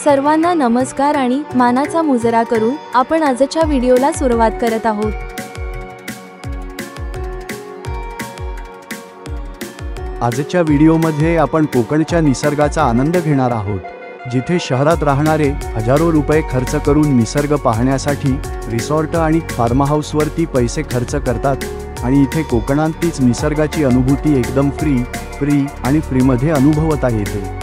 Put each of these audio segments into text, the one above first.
सर्वांना नमस्कार आणि मानाचा मुजरा करून आपण आजच्या व्हिडिओला सुरुवात करत आहोत। आजच्या व्हिडिओमध्ये आपण कोकणच्या निसर्गाचा आनंद घेणार आहोत, जिथे शहरात राहणारे हजारो रुपये खर्च करून निसर्ग पाहण्यासाठी रिसॉर्ट आणि फार्म हाऊसवरती पैसे खर्च करतात आणि इथे कोकणात तीच निसर्गाची अनुभूती एकदम फ्री आणि फ्रीमध्ये अनुभवता येते।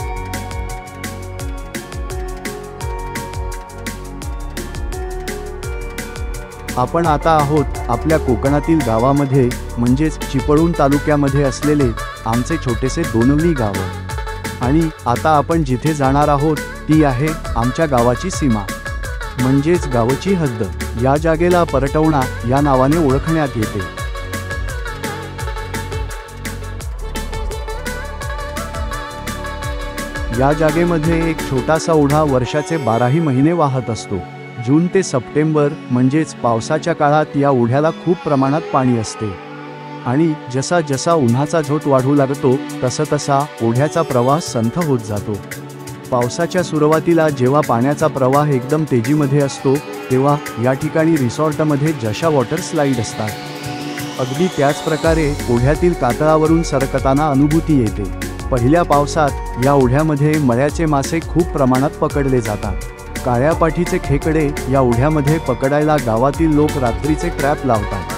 आपण आता आहोत आपल्या कोकणातील गावामध्ये, म्हणजेच चिपळूण तालुक्यामध्ये असलेले आमचे छोटेसे दोनवली गाव। आणि आता आपण जिथे जाणार आहोत ती आहे आमच्या गावाची सीमा, म्हणजेच गावची हद्द। या जागेला परटवणा या नावाने ओळखण्यात येते। या जागेमध्ये एक छोटासा ओढा वर्षाचे 12ही महिने वाहत असतो। जून ते सप्टेंबर म्हणजेच पावसाच्या काळात या ओढ्याला खूप प्रमाणात पाणी असते आणि जसा जसा उन्हाचा झोत वाढू लागतो तसा ओढ्याचा प्रवाह संथ होत जातो। पावसाच्या सुरुवातीला जेव्हा पाण्याचा प्रवाह एकदम तेजीमध्ये असतो तेव्हा या ठिकाणी रिसॉर्टमध्ये जशा वॉटर स्लाइड असतात, अगदी त्याच प्रकारे ओढ्यातील कातळावरून सरकताना अनुभूती येते। पहिल्या पावसात या ओढ्यामध्ये मळ्याचे मासे खूप प्रमाणात पकडले जातात। काळ्या पाठीचे खेकडे या ओढ्यामध्ये पकडायला गावातील लोक रात्रीचे ट्रॅप लावतात।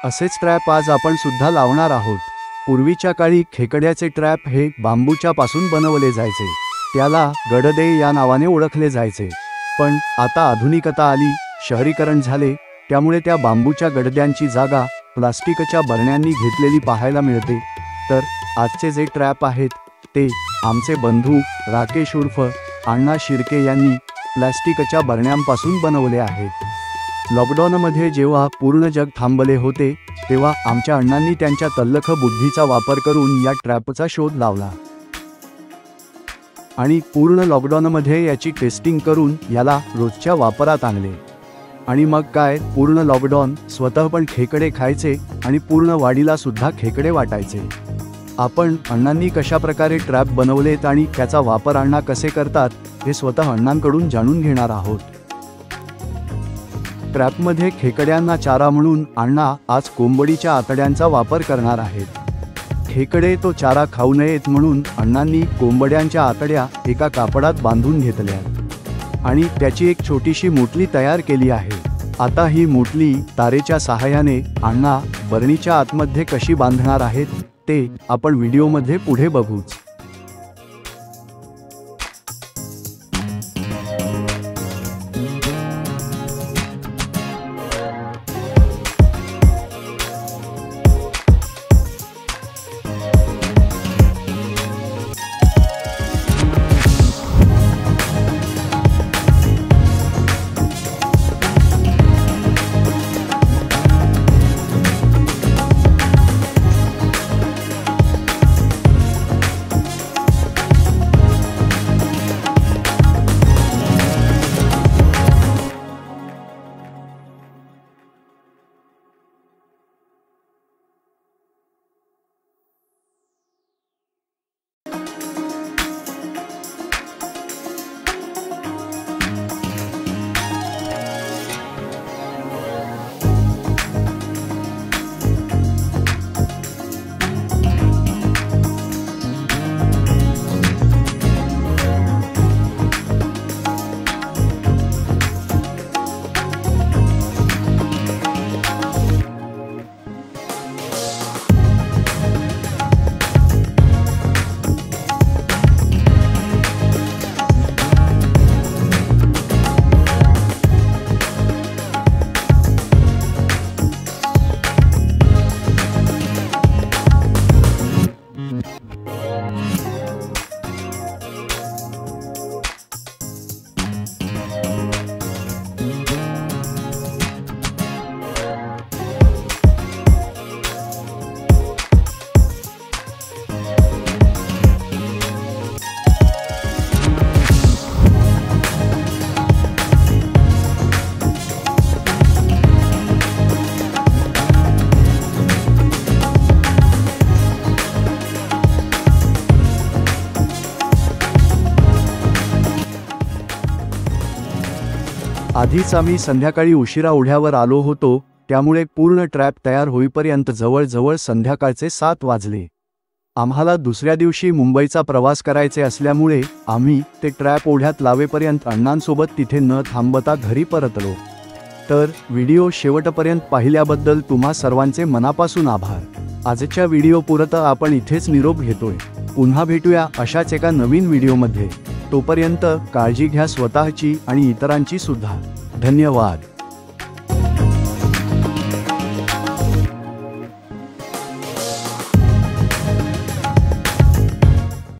असेच ट्रॅप आज आपण सुद्धा लावणार आहोत। पूर्वीच्या काळी खेकड्याचे ट्रॅप हे बांबूच्या पासून बनवले जायचे, त्याला गडदे या नावाने ओळखले जायचे। पण आता आधुनिकता आली, शहरीकरण झाले, त्यामुळे त्या बांबूच्या गडद्यांची जागा प्लास्टिकच्या बरण्यांनी घेतलेली पाहायला मिळते। तर आजचे जे ट्रॅप आहेत ते आमचे बंधू राकेश उर्फ अण्णा शिर्के यांनी प्लास्टिकच्या बरण्यांपासून बनवले आहेत। लॉकडाऊनमध्ये जेव्हा पूर्ण जग थांबले होते तेव्हा आमच्या अण्णांनी त्यांच्या तल्लख बुद्धीचा वापर करून या ट्रॅपचा शोध लावला आणि पूर्ण लॉकडाऊनमध्ये याची टेस्टिंग करून याला रोजच्या वापरात आणले। आणि मग काय, पूर्ण लॉकडाऊन स्वतः पण खेकडे खायचे आणि पूर्ण वाडीला सुद्धा खेकडे वाटायचे। आपण अण्णांनी कशा प्रकारे ट्रॅप बनवलेत आणि त्याचा वापर अण्णा कसे करतात हे स्वतः अण्णांकडून जाणून घेणार आहोत। ट्रॅपमध्ये खेकड्यांना चारा म्हणून अण्णा आज कोंबडीच्या आतड्यांचा वापर करणार आहेत। खेकडे तो चारा खाऊ नयेत म्हणून अण्णांनी कोंबड्यांच्या आतड्या एका कापडात बांधून घेतल्या आणि त्याची एक छोटीशी मोटली तयार केली आहे। आता ही मोटली तारेच्या सहाय्याने अण्णा बरणीच्या आतमध्ये कशी बांधणार आहेत ते आपण व्हिडिओमध्ये पुढे बघूच। आधीच आम्ही संध्याकाळी उशिरा ओढ्यावर आलो होतो, त्यामुळे पूर्ण ट्रॅप तयार होईपर्यंत जवळजवळ संध्याकाळचे 7 वाजले। आम्हाला दुसऱ्या दिवशी मुंबईचा प्रवास करायचे असल्यामुळे आम्ही ते ट्रॅप ओढ्यात लावेपर्यंत अण्णांसोबत तिथे न थांबता घरी परतलो। तर व्हिडिओ शेवटपर्यंत पाहिल्याबद्दल तुम्हा सर्वांचे मनापासून आभार। आजच्या व्हिडिओ पुरता आपण इथेच निरोप घेतोय। पुन्हा भेटूया अशाच एका नवीन व्हिडिओमध्ये। तोपर्यंत काळजी घ्या स्वतःची आणि इतरांची सुद्धा। धन्यवाद।